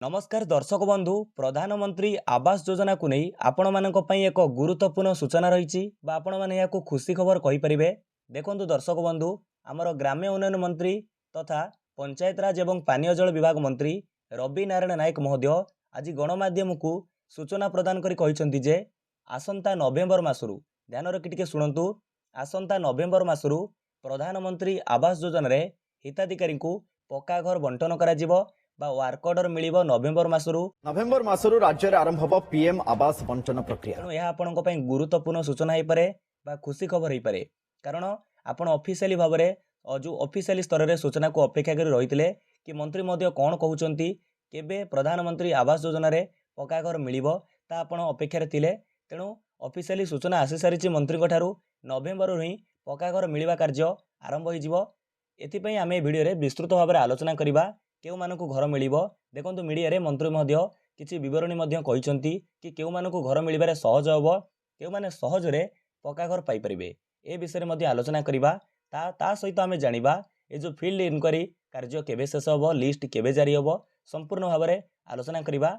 नमस्कार दर्शक बंधु प्रधानमंत्री आवास योजना को नहीं आपण मानक पई एक गुरुत्वपूर्ण सूचना रही आपण मैंने या खुशी खबर कहींपर। देखो दर्शक बंधु आमर ग्राम्य उन्नयन मंत्री तथा पंचायतराज एवं पानीय जल विभाग मंत्री रवि नारायण नायक महोदय आज गणमाध्यम को सूचना प्रदान करी जे आसंता नवेम्बर मासरू ध्यान रखी शुणु आसंता नवेम्बर मासरू प्रधानमंत्री आवास योजना रे हिताधिकारी को पक्का घर बंटन करा वार्क ऑर्डर मिलिबो नवेम्बर मासरू राज्य रे आरंभ होबो पीएम आवास बंटन प्रक्रिया। तेणु यह आपनको पई गुरुत्वपूर्ण सूचना हो पारे बा खुशी खबर हो पारे कारण आपण ऑफिशियली भाव में जो ऑफिशियली स्तर रे सूचना को अपेक्षा कर रही कि मंत्री महोदय कौन कहउचंती केबे प्रधानमंत्री आवास योजना रे पक्का घर मिलिबो ता आपण अपेक्षा थिले। तेणु ऑफिशियली सूचना आसी सारिछि मंत्री ठारू नवेम्बर ही पक्का घर मिलिबा कार्य आरंभ हो जिवो। एथिपई आमे वीडियो रे विस्तृत भाव में आलोचना करिबा केउ मानकु घर मिलिबो। देखंतु मीडिया रे मंत्री महोदय किछि विवरणी मध्य कहिसंती कि केउ मानकु घर मिलिबारे सहज हबो केउ माने सहज रे पक्का घर पाई परिबे ए विषय मध्य आलोचना करिबा। ता सहित आमे जानिबा ए जो फील्ड इनक्वारी कार्य केबे शेष हबो लिस्ट केबे जारी हबो संपूर्ण भाव में आलोचना करिबा।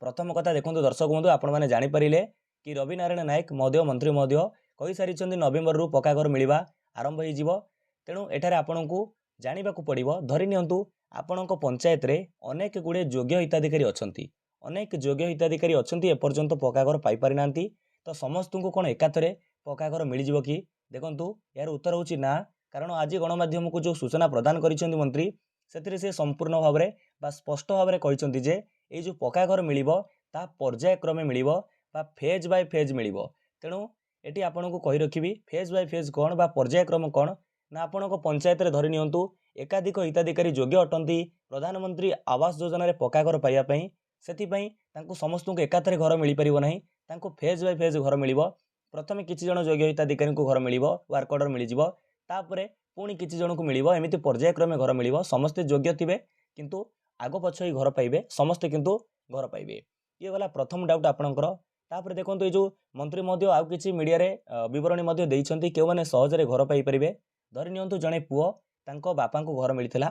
प्रथम कथा देखंतु दर्शक बंधु आपण माने जानि परिले कि रवि नारायण नायक महोदय मंत्री महोदय कहि सारिछन्ती नवेम्बर रु पक्का घर मिलिबा आरंभ हो जिवो। तेणु एठारे आपणकु जानिबाकु पड़िबो धरि नियंतु आपणक पंचायत रे अनेक गुड़े योग्य हिताधिकारी अछंती अनेक योग्य हिताधिकारी अछंती एपर्यंत पक्का घर पाई पारि नांती तो समस्त को कौन एकाथरे पक्का घर मिल जिवो कि देखंतु यार उत्तर होची ना। कारण आज गणमाध्यम को जो सूचना प्रदान करिसेंती मंत्री सेथिरे से संपूर्ण भाव में बा स्पष्ट भाव में कहिसेंती जे ए जो पक्का घर मिलिबो ता पर्यायक्रमे मिलिबो बा फेज बाय फेज मिलिबो। तेणु एटी आपनको कहि रखिबी फेज बाय फेज कौन बा पर्यायक्रम कौन ना आपनको पंचायत रे धरि नियंतु एकाधिक हिताधिकारी योग्य अटंती प्रधानमंत्री आवास योजना रे पक्का घर पाइबा पई सेथिपई तांकु समस्त को एकाथरे घर मिल परिबो नाही तांकु फेज बाय फेज घर मिलिबो। प्रथमे किछि जण योग्य हिताधिकारी को घर मिलिबो वर्क ऑर्डर मिल जिवो तापरे पुणी किछि जण को मिलिबो एमिति पर्यायक्रमे घर मिलिबो समस्त योग्य थिबे किंतु आगो पछ ही घर पाइबे समस्त किंतु घर पाइबे। ये गला प्रथम डाउट आपणकर। तापरे देखंतु ए जो मंत्री महोदय आउ किछि मीडिया रे विवरणी मध्य देइछन्ती केउ माने सहज रे घर पाइ परिबे। धरि नियंतु जणे पुओ तांको बापा को घर मिलिथिला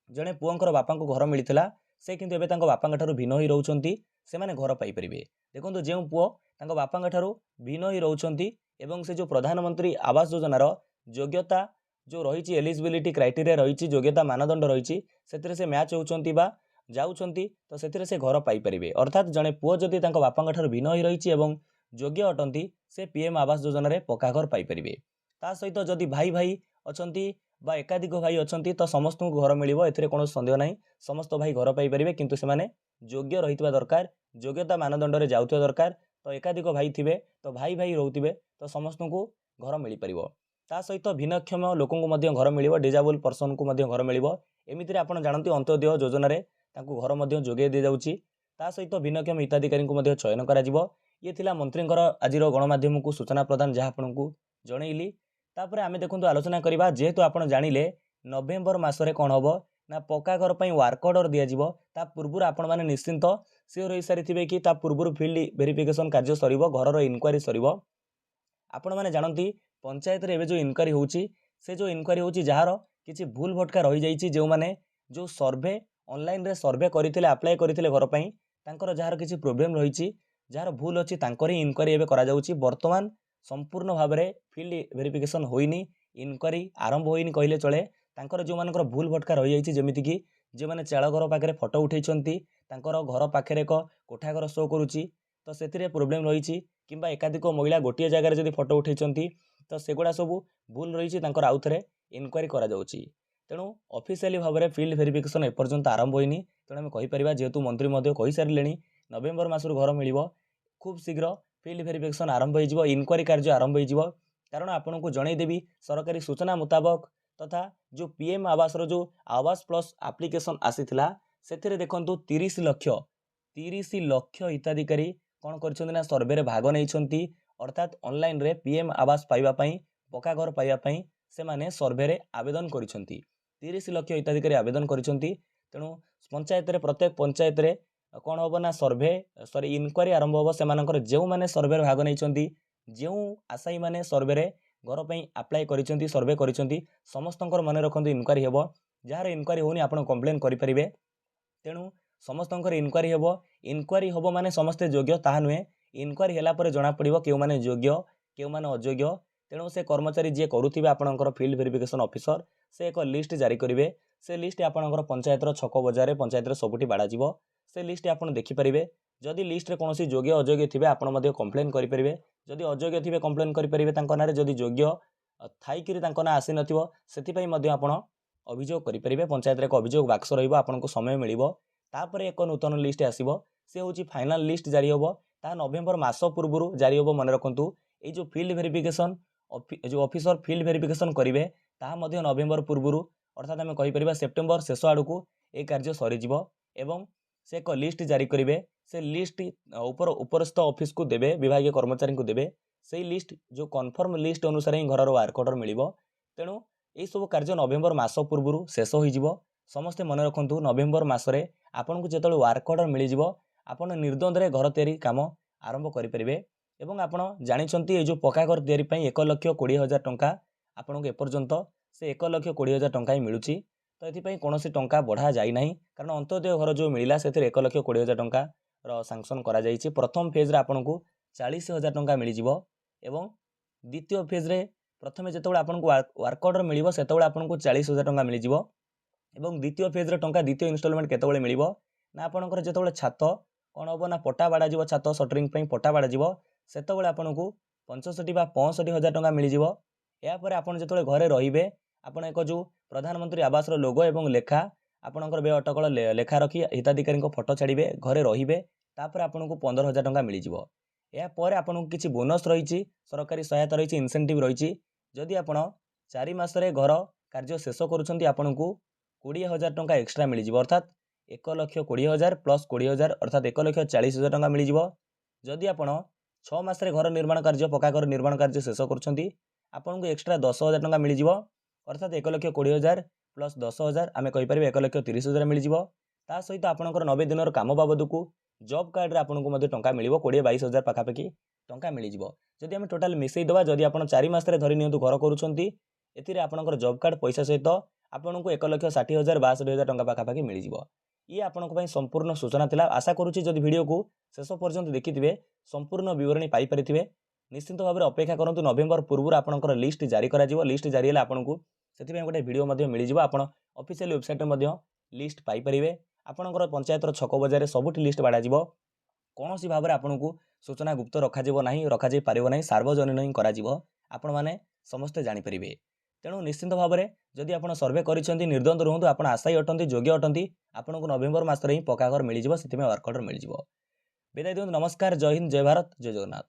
जणे पुओंकर बापा को घर मिलिथिला से किंतु एबे तांको बापा ठारू भिन्न होई रहउचंती से माने घर पाई परिबे। देखंतु जेउ पुओ तांको बापा ठारू भिन्न होई रहउचंती एवं से जो प्रधानमंत्री आवास योजना रो योग्यता जो रहिछि एलिजिबिलिटी क्राइटेरिया रहिछि योग्यता मानदंड रहिछि सेतिरे से मैच होउचंती बा जाउचंती तो सेतिरे से घर पाई परिबे। अर्थात जणे पुओ जदि तांको बापा ठारू भिन्न होई रहिछि एवं योग्य अटंती से पीएम आवास योजना रे पक्का घर पाई परिबे। ता सहित जदि भाई भाई अछंती बा एकाधिक भाई अछंती तो समस्त को घर मिलिबो एथिरे कोनो संदेह नाही समस्त भाई घर पाई परिबे किंतु से माने योग्य रहितबा दरकार योग्यता मानदंड रे जाउथबा दरकार। तो एकाधिक भाई थिबे तो भाई भाई रहउथिबे तो समस्त को घर मिल परिबो। ता सहित भिन्नक्षम लोकन को मध्य घर मिलिबो डिजेबल पर्सन को मध्य घर मिलिबो एमितिरे आपण जानନ୍ତି अंत्योदय योजना रे तांको घर मध्य जोगे दे जाउची। ता सहित भिन्नक्षम हिताधिकारी को मध्य चयन करा जिवो। ये थिला मंत्रींकर आजिरो गणमाध्यम को सूचना प्रदान जहा आपनकु जणैली। तापरे आमे देखंतु आलोचना करिबा जेहेतु आपण जानिले नवेम्बर मासरे कोन हबो ना पक्का घर पई वर्क ऑर्डर दिया जिवो ता पूर्वुर आपण माने निश्चिंत सियोर होई सारिथिबे कि ता पूर्वुर फील्ड वेरिफिकेशन कार्य सरिबो घरर इनक्वारी सरिबो। आपण माने जानନ୍ତି पंचायत रे एबे जो इनक्वारी होउची से जो इनक्वारी होउची जहार किछि भूल भटका रहि जाईची जे माने जो सर्वे ऑनलाइन रे सर्वे करिथिले अप्लाई करिथिले घर पई तांकर जहार किछि प्रॉब्लम रहिची जहार भूल अछि तांकर ही इनक्वारी एबे करा जाउची। वर्तमान संपूर्ण भाव में फील्ड वेरिफिकेशन होइनी इनक्वारी आरंभ होइनी कहले चले तांकर जो मानकर भूल भटका रहि जाईची जेमिति कि जे माने चाळ घर पाखरे फोटो उठैछंती तांकर घर पाखरे एक कोठा घर शो करूची तो सेतिरे प्रॉब्लम रहिची किंबा एकाधिक महिला गोटिए जगह रे जदी फोटो उठैछंती तो सेगुडा सब भूल रहिची तांकर आउथरे इनक्वारी करा जाउची। तेणु ऑफिशियली भाव में फील्ड वेरिफिकेशन एपर्यंत आरंभ होइनी तेणु आम कहि परिबा जेहेतु मंत्री महोदय कहि सारिलेनी नवेम्बर मासरु घर मिलिबो खूब शीघ्र फील्ड वेरिफिकेशन आरंभ हो इनक्वारी कार्य आरंभ हो। कारण आपन को जनईदेवी सरकारी सूचना मुताबक तथा जो पीएम आवास रो जो आवास प्लस एप्लिकेशन आसीथिला सेथिरे देखंतु 30 लक्ष हिताधिकारी कौन कर सर्वे रे भाग नहीं अर्थात ऑनलाइन रे पीएम आवास पाइबा पई पक्का घर पाइबा पई से माने सर्वे रे आवेदन करिसंती 30 लक्ष हिताधिकारी आवेदन करिसंती। तेणु पंचायत रे प्रत्येक पंचायत रे कौन हम ना सर्वे सॉरी इनक्वारी आरंभ हम से जो मैंने सर्वे भाग नहीं जो आशायी मैंने सर्वे रे घर पर आप्लाय करिसेंती सर्वे करिसेंती समस्त मन रखते इनक्वारी हे जार इनक्वारी होनी आप कंप्लेन करेंगे। तेणु ସମସ୍ତଙ୍କର ଇନକ୍ୱାରି ହେବ। ଇନକ୍ୱାରି ହେବ ମାନେ ସମସ୍ତେ ଯୋଗ୍ୟ ତାହା ନୁହେଁ। ଇନକ୍ୱାରି ହେଲା ପରେ ଜଣାପଡ଼ିବ କେଉଁମାନେ ଯୋଗ୍ୟ କେଉଁମାନେ ଅଯୋଗ୍ୟ। ତେଣୁ ସେ କର୍ମଚାରୀ ଯିଏ କରୁଥିବେ ଆପଣଙ୍କର ଫିଲ୍ଡ ଭେରିଫିକେସନ୍ ଅଫିସର ସେ ଏକ ଲିଷ୍ଟ ଜାରି କରିବେ। ସେ ଲିଷ୍ଟ ଆପଣଙ୍କର ପଞ୍ଚାୟତର ଛକ ବଜାରରେ ପଞ୍ଚାୟତରେ ସବୁଠି ବାଡ଼ାଯିବ। ସେ ଲିଷ୍ଟ ଆପଣ ଦେଖିପାରିବେ। ଯଦି ଲିଷ୍ଟରେ କୌଣସି ଯୋଗ୍ୟ ଅଯୋଗ୍ୟ ଥିବେ ଆପଣ ମଧ୍ୟ କମ୍ପ୍ଲେନ୍ କରିପାରିବେ। ଯଦି ଅଯୋଗ୍ୟ ଥିବେ କମ୍ପ୍ଲେନ୍ କରିପାରିବେ ତାଙ୍କ ନାଁରେ। ଯଦି ଯୋଗ୍ୟ ଥାଇକିରି ତାଙ୍କ ନାଁ ଆସିନଥିବ ସେଥିପାଇଁ ମଧ୍ୟ ଆପଣ ଅଭିଯୋଗ କରିପାରିବେ। ପଞ୍ଚାୟତରେ ଏକ ଅଭିଯୋଗ ବାକ୍ସ ରହିବ। ଆପଣଙ୍କୁ ସମୟ ମିଳିବ। ତାପରେ ଏକ ନୂତନ ଲିଷ୍ଟ ଆସିବ। ସେ ହେଉଛି ଫାଇନାଲ ଲିଷ୍ଟ ଜାରି ହେବ। ତାହା ନଭେମ୍ବର ମାସ ପୂର୍ବରୁ ଜାରି ହେବ। ମନେ ରଖନ୍ତୁ ଏଇ ଯେଉଁ ଫିଲ୍ଡ ଭେରିଫିକେସନ୍ ଯେଉଁ ଅଫିସର ଫିଲ୍ଡ ଭେରିଫିକେସନ୍ କରିବେ ତାହା ମଧ୍ୟ ନଭେମ୍ବର ପୂର୍ବରୁ ଅର୍ଥାତ୍ ଆମେ କହିପାରିବା ସେପ୍ଟେମ୍ବର ଶେଷ ଆଡ଼କୁ ଏହି କାର୍ଯ୍ୟ ସରିଯିବ ଏବଂ ସେ ଏକ ଲିଷ୍ଟ ଜାରି କରିବେ। ସେ ଲିଷ୍ଟ ଉପରସ୍ଥ ଅଫିସକୁ ଦେବେ, ବିଭାଗୀୟ କର୍ମଚାରୀଙ୍କୁ ଦେବେ। ସେଇ ଲିଷ୍ଟ ଯେଉଁ କନଫର୍ମ ଲିଷ୍ଟ ଅନୁସାରେ ହିଁ ଘରର ୱାର୍କ ଅର୍ଡର ମିଳିବ। ତେଣୁ ଏହିସବୁ କାର୍ଯ୍ୟ ନଭେମ୍ବର ମାସ ପୂର୍ବରୁ ଶେଷ ହୋଇଯିବ। ସମସ୍ତେ ମନେ ରଖନ୍ତୁ ନଭେମ୍ବର ମାସରେ ଆପଣଙ୍କୁ ଯେତେବେଳେ ୱାର୍କ ଅର୍ଡର ମିଳିଯିବ ଆପଣ ନିର୍ଦ୍ୱନ୍ଦ୍ୱରେ ଘର ତିଆରି କାମ ଆରମ୍ଭ କରିପାରିବେ। ଏବଂ ଆପଣ ଜାଣିଛନ୍ତି ଏଇ ଯେଉଁ ପକ୍କା ଘର ତିଆରି ପାଇଁ 1,20,000 ଟଙ୍କା ଆପଣଙ୍କୁ ଏପର୍ଯ୍ୟନ୍ତ ସେ 1,20,000 ଟଙ୍କା ହିଁ ମିଳୁଛି। ତ ଏଥିପାଇଁ କୌଣସି ଟଙ୍କା ବଢ଼ା ଯାଇନାହିଁ କାରଣ ଅନ୍ତୋଦୟ ଘର ଯେଉଁ ମିଳିଲା ସେଥିରେ 1,20,000 ଟଙ୍କାର ସାଙ୍କସନ୍ କରାଯାଇଛି। ପ୍ରଥମ ଫେଜ୍ରେ ଆପଣଙ୍କୁ 40,000 ଟଙ୍କା ମିଳିଯିବ ଏବଂ ଦ୍ୱିତୀୟ ଫେଜ୍ରେ ପ୍ରଥମେ ଯେତେବେଳେ ଆପଣଙ୍କୁ ୱାର୍କ ଅର୍ଡର ମିଳିବ ସେତେବେଳେ ଆପଣଙ୍କୁ 40,000 ଟଙ୍କା ମିଳିଯିବ ଏବଂ ଦ୍ୱିତୀୟ ଫେଜ୍ର ଟଙ୍କା ଦ୍ୱିତୀୟ ଇନଷ୍ଟଲମେଣ୍ଟ କେତେବେଳେ ମିଳିବ ନା ଆପଣଙ୍କର ଯେତେବେଳେ ଛାତ କ'ଣ ହେବ ନା ପଟା ବାଡ଼ାଯିବ, ଛାତ ସଟରିଂ ପାଇଁ ପଟା ବାଡ଼ାଯିବ ସେତେବେଳେ ଆପଣଙ୍କୁ 65 ବା 65,000 ଟଙ୍କା ମିଳିଯିବ। ଏହାପରେ ଆପଣ ଯେତେବେଳେ ଘରେ ରହିବେ ଆପଣ ଏକ ଯେଉଁ ପ୍ରଧାନମନ୍ତ୍ରୀ ଆବାସର ଲୋଗୋ ଏବଂ ଲେଖା ଆପଣଙ୍କର ବ୍ୟୟ ଅଟକଳ ଲେଖା ରଖି ହିତାଧିକାରୀଙ୍କ ଫଟୋ ଛାଡ଼ିବେ, ଘରେ ରହିବେ, ତାପରେ ଆପଣଙ୍କୁ 15,000 ଟଙ୍କା ମିଳିଯିବ। ଏହାପରେ ଆପଣଙ୍କୁ କିଛି ବୋନସ୍ ରହିଛି, ସରକାରୀ ସହାୟତା ରହିଛି, ଇନସେଣ୍ଟିଭ୍ ରହିଛି। ଯଦି ଆପଣ 4 ମାସରେ ଘର କାର୍ଯ୍ୟ ଶେଷ କରୁଛନ୍ତି ଆପଣଙ୍କୁ 20,000 ଟଙ୍କା ଏକ୍ସଟ୍ରା ମିଳିଯିବ ଅର୍ଥାତ୍ 1,20,000 ପ୍ଲସ୍ 20,000 ଅର୍ଥାତ୍ 1,40,000 ଟଙ୍କା ମିଳିଯିବ। ଯଦି ଆପଣ 6 ମାସରେ ଘର ନିର୍ମାଣ କାର୍ଯ୍ୟ ପକ୍କା ଘର ନିର୍ମାଣ କାର୍ଯ୍ୟ ଶେଷ କରୁଛନ୍ତି ଆପଣଙ୍କୁ ଏକ୍ସଟ୍ରା 10,000 ଟଙ୍କା ମିଳିଯିବ ଅର୍ଥାତ୍ 1,20,000 ପ୍ଲସ୍ 10,000 ଆମେ କହିପାରିବା 1,30,000 ମିଳିଯିବ। ତା ସହିତ ଆପଣଙ୍କର 90 ଦିନର କାମ ବାବଦକୁ ଜବ୍ କାର୍ଡ଼ରେ ଆପଣଙ୍କୁ ମଧ୍ୟ ଟଙ୍କା ମିଳିବ, 20,000-22,000 ପାଖାପାଖି ଟଙ୍କା ମିଳିଯିବ। ଯଦି ଆମେ ଟୋଟାଲ ମିଶାଇ ଦେବା, ଯଦି ଆପଣ 4 ମାସରେ ଧରି ନିଅନ୍ତୁ ଘର କରୁଛନ୍ତି ଏଥିରେ ଆପଣଙ୍କର ଜବ୍ କାର୍ଡ଼ ପଇସା ସହିତ ଆପଣଙ୍କୁ 1,60,000-62,000 ଟଙ୍କା ପାଖାପାଖି ମିଳିଯିବ। ଇଏ ଆପଣଙ୍କ ପାଇଁ ସମ୍ପୂର୍ଣ୍ଣ ସୂଚନା ଥିଲା। ଆଶା କରୁଛି ଯଦି ଭିଡ଼ିଓକୁ ଶେଷ ପର୍ଯ୍ୟନ୍ତ ଦେଖିଥିବେ ସମ୍ପୂର୍ଣ୍ଣ ବିବରଣୀ ପାଇପାରିଥିବେ। ନିଶ୍ଚିତ ଭାବରେ ଅପେକ୍ଷା କରନ୍ତୁ, ନଭେମ୍ବର ପୂର୍ବରୁ ଆପଣଙ୍କର ଲିଷ୍ଟ ଜାରି କରାଯିବ। ଲିଷ୍ଟ ଜାରି ହେଲେ ଆପଣଙ୍କୁ ସେଥିପାଇଁ ଗୋଟେ ଭିଡ଼ିଓ ମଧ୍ୟ ମିଳିଯିବ। ଆପଣ ଅଫିସିଆଲି ୱେବସାଇଟ୍ରେ ମଧ୍ୟ ଲିଷ୍ଟ ପାଇପାରିବେ। ଆପଣଙ୍କର ପଞ୍ଚାୟତର ଛକ ବଜାରରେ ସବୁଠି ଲିଷ୍ଟ ବାଡ଼ାଯିବ। କୌଣସି ଭାବରେ ଆପଣଙ୍କୁ ସୂଚନା ଗୁପ୍ତ ରଖାଯିବ ନାହିଁ, ରଖାଯାଇ ପାରିବ ନାହିଁ, ସାର୍ବଜନୀନ ହିଁ କରାଯିବ। ଆପଣମାନେ ସମସ୍ତେ ଜାଣିପାରିବେ। ତେଣୁ ନିଶ୍ଚିତ ଭାବରେ ଯଦି ଆପଣ ସର୍ଭେ କରିଛନ୍ତି ନିର୍ଦ୍ୱନ୍ଦ୍ୱ ରୁହନ୍ତୁ, ଆପଣ ଆଶାୟୀ ଅଟନ୍ତି, ଯୋଗ୍ୟ ଅଟନ୍ତି, ଆପଣଙ୍କୁ ନଭେମ୍ବର ମାସରେ ହିଁ ପକ୍କା ଘର ମିଳିଯିବ, ସେଥିପାଇଁ ୱାର୍କ ଅର୍ଡର ମିଳିଯିବ। ବିଦାୟ ଦିଅନ୍ତୁ, ନମସ୍କାର, ଜୟ ହିନ୍ଦ, ଜୟ ଭାରତ, ଜୟ ଜଗନ୍ନାଥ।